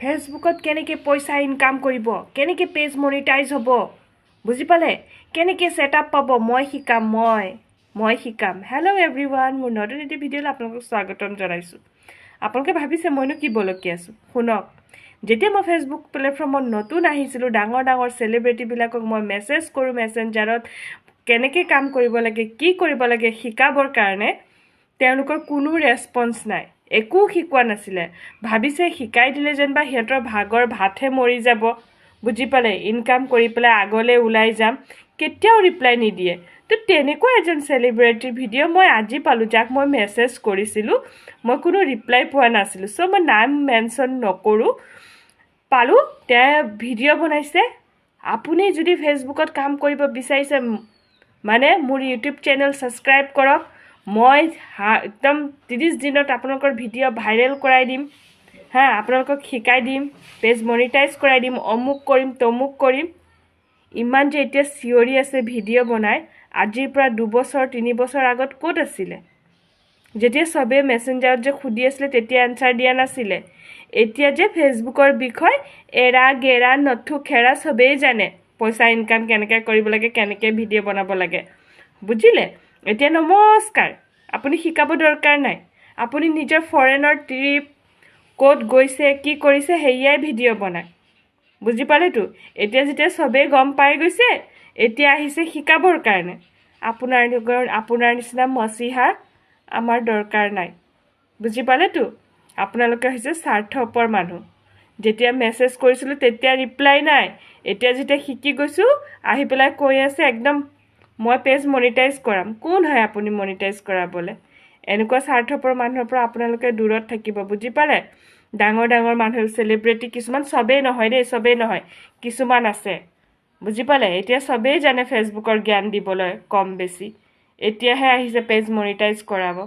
ফেচবুকত কেনেকৈ পইচা ইনকাম কৰিব, কেনেকৈ পেজ মনিটাইজ হ'ব, বুজি পালে? কেনেকৈ ছেটআপ পাব, মই শিকাম। হেল্ল' এভৰিৱান, মোৰ নতুন এটি ভিডিঅ'লৈ আপোনালোকক স্বাগতম জনাইছোঁ। আপোনালোকে ভাবিছে মইনো কি বলকি আছোঁ? শুনক, যেতিয়া মই ফেচবুক প্লেটফৰ্মত নতুন আহিছিলোঁ, ডাঙৰ চেলিব্ৰিটিবিলাকক মই মেছেজ কৰোঁ মেছেঞ্জাৰত, কেনেকৈ কাম কৰিব লাগে, কি কৰিব লাগে শিকাবৰ কাৰণে, তেওঁলোকৰ কোনো ৰেছপন্স নাই, একো শিকোৱা নাছিলে। ভাবিছে শিকাই দিলে যেনিবা সিহঁতৰ ভাগৰ ভাতহে মৰি যাব, বুজি পালে? ইনকাম কৰি পেলাই আগলৈ ওলাই যাম, কেতিয়াও ৰিপ্লাই নিদিয়ে। তো তেনেকুৱা এজন চেলিব্ৰিটিৰ ভিডিঅ' মই আজি পালোঁ, যাক মই মেছেজ কৰিছিলোঁ, মই কোনো ৰিপ্লাই পোৱা নাছিলোঁ। চ' মই নাম মেনশ্যন নকৰোঁ, পালোঁ, তেওঁ ভিডিঅ' বনাইছে। আপুনি যদি ফেচবুকত কাম কৰিব বিচাৰিছে, মানে মোৰ ইউটিউব চেনেল ছাবস্ক্ৰাইব কৰক। মই একদম 30 দিনত আপোনালোকৰ ভিডিঅ' ভাইৰেল কৰাই দিম, আপোনালোকক শিকাই দিম, পেজ মনিটাইজ কৰাই দিম, অমুক কৰিম তমুক কৰিম। ইমান যে এতিয়া চিঞৰি আছে ভিডিঅ' বনাই, আজিৰ পৰা 2 বছৰ 3 বছৰ আগত ক'ত আছিলে? যেতিয়া চবেই মেছেঞ্জাৰত যে সুধি আছিলে তেতিয়া এনচাৰ দিয়া নাছিলে। এতিয়া যে ফেচবুকৰ বিষয় এৰা গেৰা নথু খেৰা চবেই জানে, পইচা ইনকাম কেনেকৈ কৰিব লাগে, কেনেকৈ ভিডিঅ' বনাব লাগে, বুজিলে? এতিয়া নমস্কাৰ, আপুনি শিকাব দৰকাৰ নাই। আপুনি নিজৰ ফৰেনৰ ট্ৰিপ, ক'ত গৈছে, কি কৰিছে, সেয়াই ভিডিঅ' বনায়, বুজি পালেতো? এতিয়া যেতিয়া চবেই গম পাই গৈছে, এতিয়া আহিছে শিকাবৰ কাৰণে। আপোনাৰ নিচিনা মচিহা আমাৰ দৰকাৰ নাই, বুজি পালেতো? আপোনালোকে হৈছে স্বাৰ্থপৰ মানুহ। যেতিয়া মেছেজ কৰিছিলোঁ তেতিয়া ৰিপ্লাই নাই, এতিয়া যেতিয়া শিকি গৈছোঁ আহি পেলাই কৈ আছে একদম মই পেজ মনিটাইজ কৰাম। কোন হয় আপুনি মনিটাইজ কৰাবলৈ? এনেকুৱা স্বাৰ্থপৰ মানুহৰ পৰা আপোনালোকে দূৰত থাকিব, বুজি পালে? ডাঙৰ মানুহ চেলিব্ৰিটি কিছুমান, চবেই নহয় দেই, চবেই নহয়, কিছুমান আছে, বুজি পালে? এতিয়া চবেই জানে ফেচবুকৰ জ্ঞান দিবলৈ কম বেছি, এতিয়াহে আহিছে পেজ মনিটাইজ কৰাব।